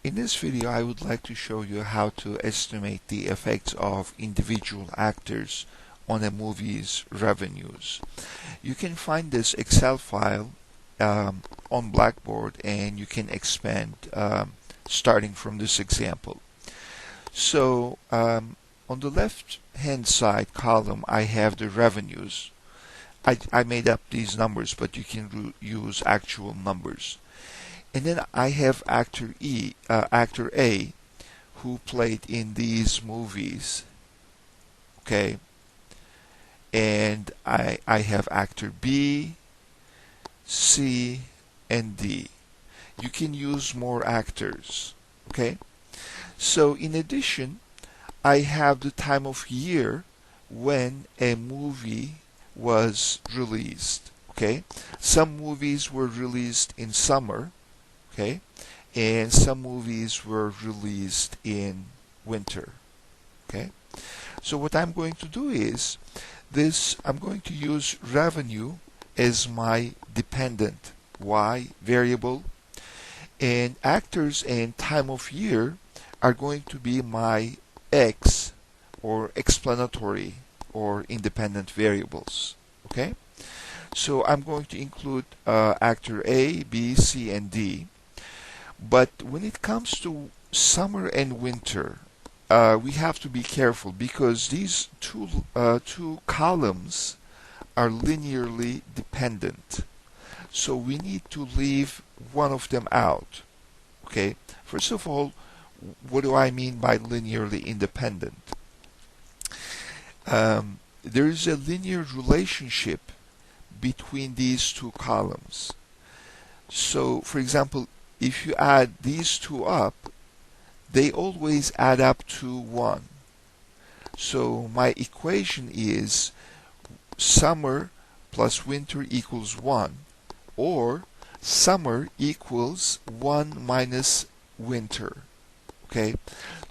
In this video, I would like to show you how to estimate the effects of individual actors on a movie's revenues. You can find this Excel file on Blackboard, and you can expand starting from this example. So on the left hand side column, I have the revenues. I made up these numbers, but you can use actual numbers. And then I have actor A, who played in these movies. Okay. And I have actor B, C, and D. You can use more actors. Okay. So in addition, I have the time of year when a movie was released. Okay. Some movies were released in summer. Okay, and some movies were released in winter. Okay, so what I'm going to do is I'm going to use revenue as my dependent Y variable, and actors and time of year are going to be my X, or explanatory or independent variables. Okay, so I'm going to include actor A, B, C, and D. But when it comes to summer and winter, we have to be careful because these two columns are linearly dependent. So we need to leave one of them out. Okay. First of all, what do I mean by linearly independent? There is a linear relationship between these two columns. So, for example, if you add these two up, they always add up to 1. So my equation is summer plus winter equals 1, or summer equals 1 minus winter. Okay,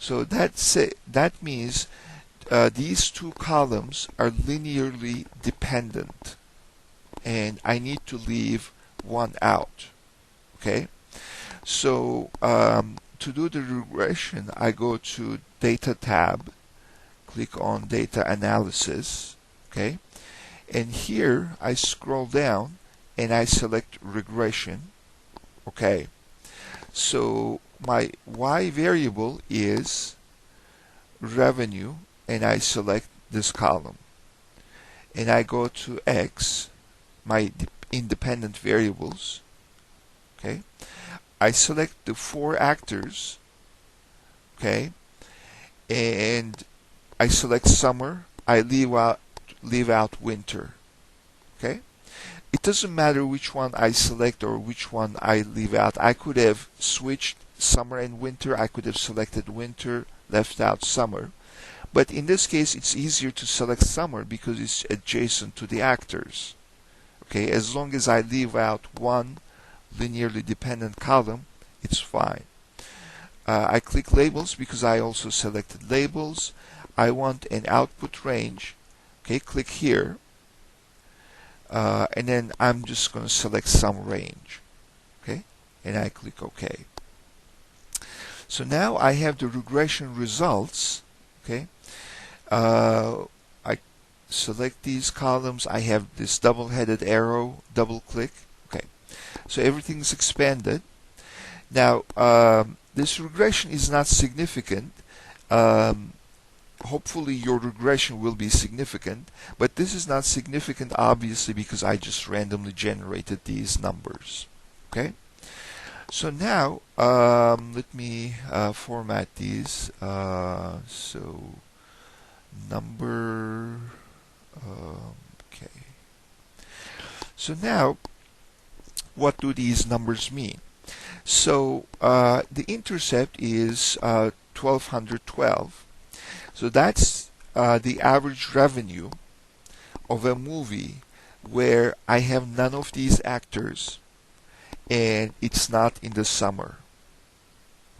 so that means these two columns are linearly dependent, and I need to leave one out. Okay. So to do the regression, I go to Data tab, click on Data Analysis, okay, and here I scroll down and I select Regression, okay. So my Y variable is revenue, and I select this column, and I go to X, my independent variables, okay. I select the 4 actors, okay, and I select summer. I leave out winter, okay. It doesn't matter which one I select or which one I leave out. I could have switched summer and winter. I could have selected winter, left out summer. But in this case, it's easier to select summer because it's adjacent to the actors. Okay, as long as I leave out one linearly dependent column, it's fine. I click labels because I also selected labels. I want an output range. Okay, click here, and then I'm just going to select some range. Okay, and I click OK. So now I have the regression results. Okay, I select these columns. I have this double-headed arrow. Double click. So everything's expanded. Now, this regression is not significant. Hopefully your regression will be significant, but this is not significant obviously because I just randomly generated these numbers. Okay? So now, let me format these. So, number, okay. So now, what do these numbers mean? So the intercept is 1212. So that's the average revenue of a movie where I have none of these actors and it's not in the summer.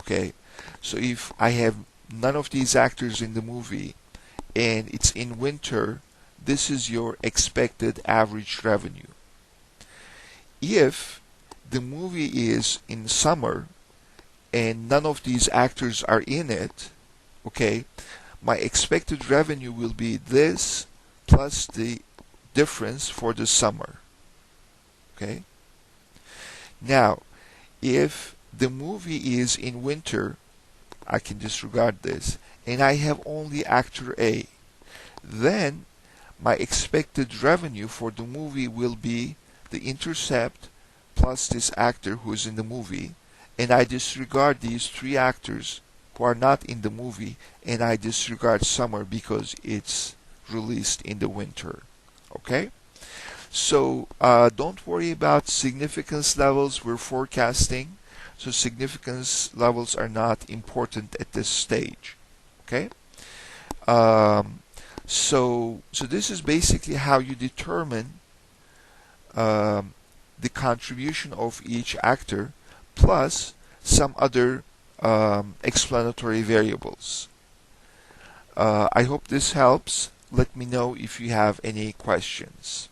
Okay, so if I have none of these actors in the movie and it's in winter, this is your expected average revenue. If the movie is in summer and none of these actors are in it, okay, my expected revenue will be this plus the difference for the summer. Okay. Now, if the movie is in winter, I can disregard this, and I have only actor A, then my expected revenue for the movie will be the intercept plus this actor who is in the movie, and I disregard these three actors who are not in the movie, and I disregard summer because it's released in the winter. Okay? So don't worry about significance levels we're forecasting. So significance levels are not important at this stage. Okay? So this is basically how you determine the contribution of each actor plus some other explanatory variables. I hope this helps. Let me know if you have any questions.